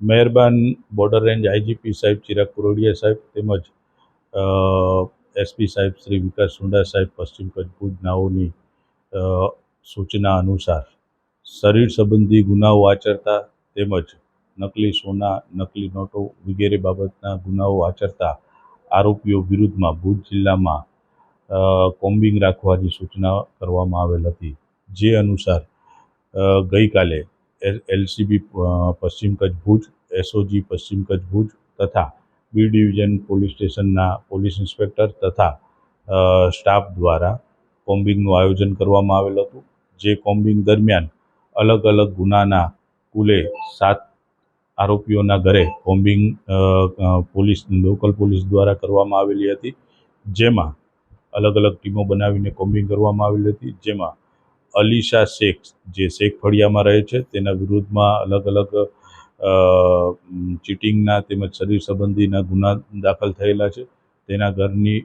મહેરબાન border range IGP સાહેબ ચિરાગ કુરોડિયા સાહેબ તેમજ એસપી સાહેબ શ્રી વિકાસ સુંડા સાહેબ પશ્ચિમ કચ્છ ભુજ નાઓની સૂચના અનુસાર શરીર સંબંધી ગુનાઓ આચરતા તેમજ નકલી સોના નકલી નોટો વગેરે બાબતના ગુનાઓ આચરતા આરોપીઓ વિરુદ્ધમાં ભુજ જિલ્લામાં કોમ્બિંગ રાખવાની સૂચના કરવામાં આવેલ હતી, જે અનુસાર ગઈકાલે એલસીબી પશ્ચિમ કચ્છ ભુજ, એસઓજી પશ્ચિમ કચ્છ ભુજ તથા બી ડિવિઝન પોલીસ સ્ટેશનના પોલીસ ઇન્સ્પેક્ટર તથા સ્ટાફ દ્વારા કોમ્બિંગનું આયોજન કરવામાં આવેલ હતું. જે કોમ્બિંગ દરમિયાન અલગ અલગ ગુનાના કુલે 7 આરોપીઓના ઘરે કોમ્બિંગ લોકલ પોલીસ દ્વારા કરવામાં આવેલી હતી, જેમાં અલગ અલગ ટીમો બનાવીને કોમ્બિંગ કરવામાં આવેલી હતી. જેમાં અલીશા શેખ, જે શેખ ફળિયામાં રહે છે, તેના વિરુદ્ધમાં અલગ અલગ ચીટિંગના તેમજ શરીર સંબંધીના ગુના દાખલ થયેલા છે. તેના ઘરની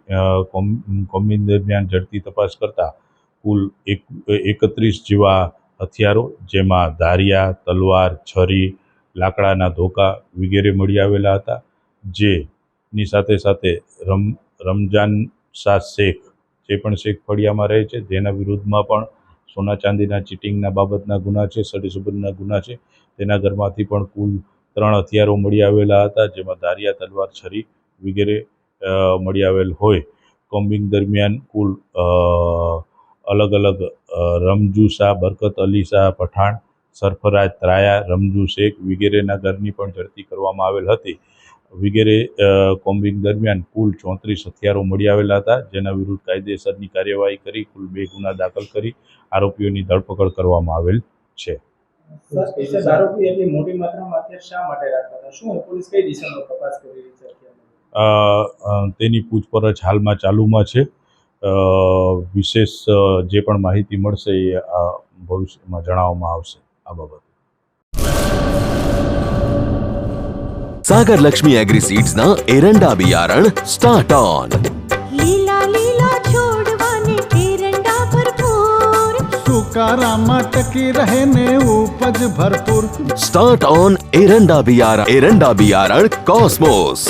કોમ્બિંગ દરમિયાન ઝડપી તપાસ કરતાં કુલ 31 જેવા હથિયારો, જેમાં ધારિયા, તલવાર, છરી, લાકડાના ધોકા વગેરે મળી આવેલા હતા. જેની સાથે સાથે રમજાન શાહ શેખ, જે પણ શેખ ફળિયામાં રહે છે, જેના વિરુદ્ધમાં પણ સોના ચાંદીના ચીટિંગના બાબતના ગુના છે, શરીર સંબંધના ગુના છે. તેના ઘરમાંથી પણ કુલ 3 હથિયારો મળી આવેલા હતા, જેમાં ધારિયા, તલવાર, છરી વગેરે મળી આવેલ હોય. કોમ્બિંગ દરમિયાન કુલ અલગ અલગ રમજુ શાહ, બરકત અલી શાહ પઠાણ, સરફરાજ ત્રાયા, રમજુ શેખ વગેરેના ઘરની પણ ઝડપી કરવામાં આવેલ હતી. વગેરે કોમ્બિંગ દરમિયાન કુલ 34 હથિયારો મળી આવેલા હતા, જેના વિરુદ્ધ કાયદેસરની કાર્યવાહી કરી કુલ 2 ગુના દાખલ કરી આરોપીઓની ધરપકડ કરવામાં આવેલ છે. તેની પૂછપરછ હાલમાં ચાલુમાં છે. વિશેષ જે પણ માહિતી મળશે એ ભવિષ્યમાં જણાવવામાં આવશે. આ બાબતે सागर लक्ष्मी एग्रीसीड्स ना एरंडा बियारण स्टार्ट ऑन. લીલા લીલા છોડવાને એરંડા ભરપૂર, સુકારામાં ટકી રહે ને ઉપજ ભરપૂર. स्टार्ट ऑन एरंडा बियारण कॉस्मोस.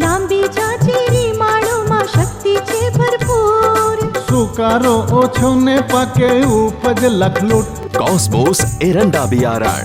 લાંબી જાચેરી માળોમાં શક્તિ છે ભરપૂર, સુકારો ઓછો ને પાકે ઉપજ લખલૂટ. कॉस्मोस एरंडा बियारण